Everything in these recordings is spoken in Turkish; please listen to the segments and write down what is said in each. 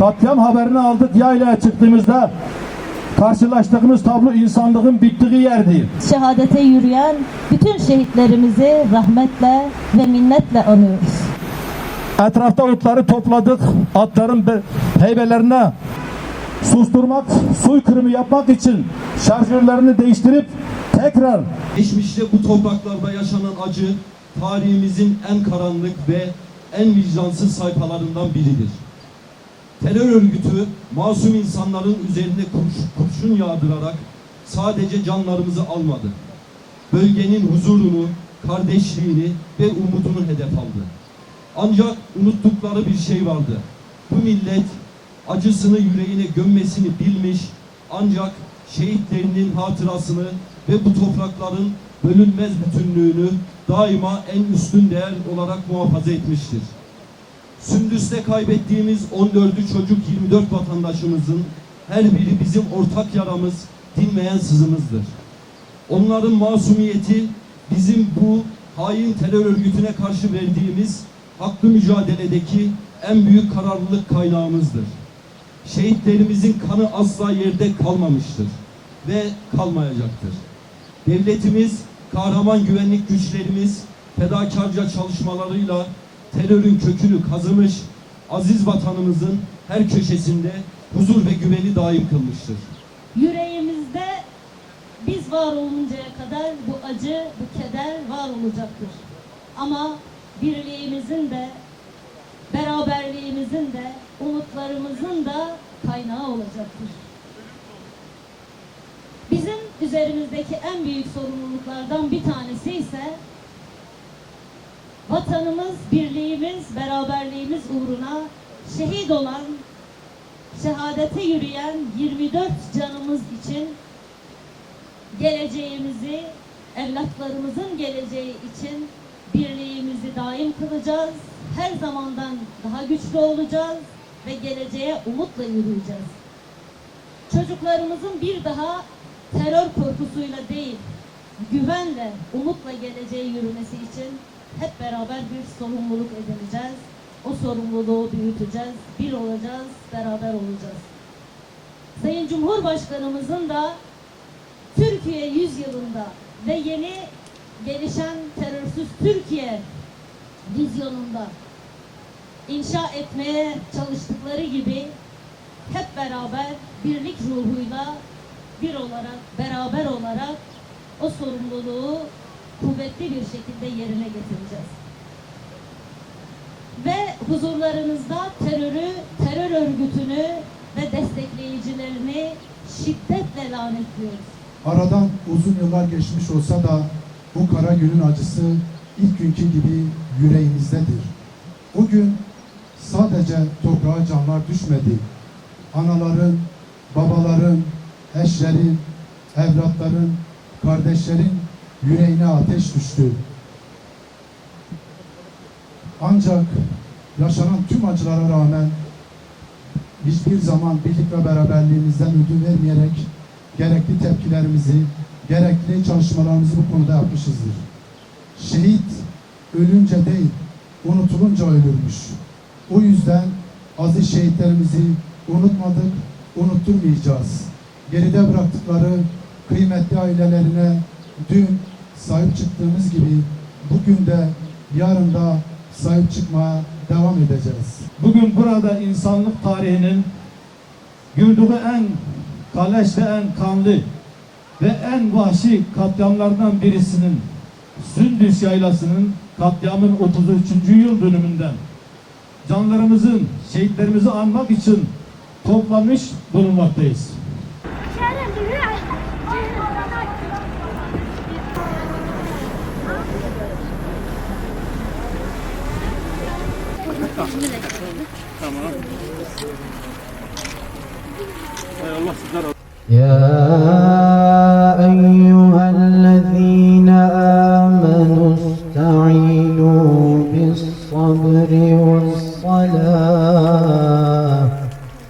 Katliam haberini aldık, yaylaya çıktığımızda karşılaştığımız tablo insanlığın bittiği yer değil. Şehadete yürüyen bütün şehitlerimizi rahmetle ve minnetle anıyoruz. Etrafta otları topladık, atların heybelerine susturmak, soykırımı yapmak için şarjörlerini değiştirip tekrar geçmişte bu topraklarda yaşanan acı tarihimizin en karanlık ve en vicdansız sayfalarından biridir. Terör örgütü masum insanların üzerine kurşun yağdırarak sadece canlarımızı almadı. Bölgenin huzurunu, kardeşliğini ve umudunu hedef aldı. Ancak unuttukları bir şey vardı. Bu millet acısını yüreğine gömmesini bilmiş, ancak şehitlerinin hatırasını ve bu toprakların bölünmez bütünlüğünü daima en üstün değer olarak muhafaza etmiştir. Sündüs'te kaybettiğimiz 14'ü çocuk 24 vatandaşımızın her biri bizim ortak yaramız, dinmeyen sızımızdır. Onların masumiyeti bizim bu hain terör örgütüne karşı verdiğimiz haklı mücadeledeki en büyük kararlılık kaynağımızdır. Şehitlerimizin kanı asla yerde kalmamıştır ve kalmayacaktır. Devletimiz, kahraman güvenlik güçlerimiz fedakarca çalışmalarıyla terörün kökünü kazımış, aziz vatanımızın her köşesinde huzur ve güveni daim kılmıştır. Yüreğimizde biz var oluncaya kadar bu acı, bu keder var olacaktır. Ama birliğimizin de, beraberliğimizin de, umutlarımızın da kaynağı olacaktır. Bizim üzerimizdeki en büyük sorumluluklardan bir tanesi ise vatanımız, birliğimiz, beraberliğimiz uğruna şehit olan, şehadete yürüyen 24 canımız için geleceğimizi, evlatlarımızın geleceği için birliğimizi daim kılacağız. Her zamandan daha güçlü olacağız ve geleceğe umutla yürüyeceğiz. Çocuklarımızın bir daha terör korkusuyla değil, güvenle, umutla geleceğe yürümesi için hep beraber bir sorumluluk edineceğiz. O sorumluluğu büyüteceğiz, bir olacağız, beraber olacağız. Sayın Cumhurbaşkanımızın da Türkiye 100 yılında ve yeni gelişen terörsüz Türkiye vizyonunda inşa etmeye çalıştıkları gibi hep beraber birlik ruhuyla bir olarak, beraber olarak o sorumluluğu kuvvetli bir şekilde yerine getireceğiz. Ve huzurlarınızda terör örgütünü ve destekleyicilerini şiddetle lanetliyoruz. Aradan uzun yıllar geçmiş olsa da bu kara günün acısı ilk günkü gibi yüreğimizdedir. O gün sadece toprağa canlar düşmedi. Anaların, babaların, eşlerin, evlatların, kardeşlerin yüreğine ateş düştü. Ancak yaşanan tüm acılara rağmen hiçbir zaman birlik ve beraberliğimizden ödün vermeyerek gerekli tepkilerimizi, gerekli çalışmalarımızı bu konuda yapmışızdır. Şehit ölünce değil, unutulunca ölürmüş. O yüzden aziz şehitlerimizi unutmadık, unutturmayacağız. Geride bıraktıkları kıymetli ailelerine dün sahip çıktığımız gibi bugün de yarın da sahip çıkmaya devam edeceğiz. Bugün burada insanlık tarihinin gördüğü en kaleş ve en kanlı ve en vahşi katliamlardan birisinin Sündüs Yaylası'nın katliamın 33. yıl dönümünden canlarımızın, şehitlerimizi anmak için toplanmış bulunmaktayız. Tamam. يا أيها الذين آمنوا استعينوا بالصبر والصلاة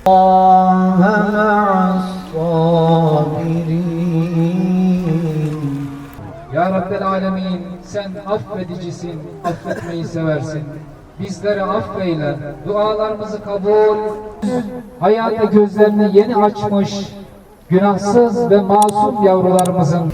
الله مع الصابرين. Ya Rabbel Alemin, sen affedicisin, affetmeyi seversin. Bizleri affeyle, dualarımızı kabul, hayata gözlerini yeni açmış, günahsız ve masum yavrularımızın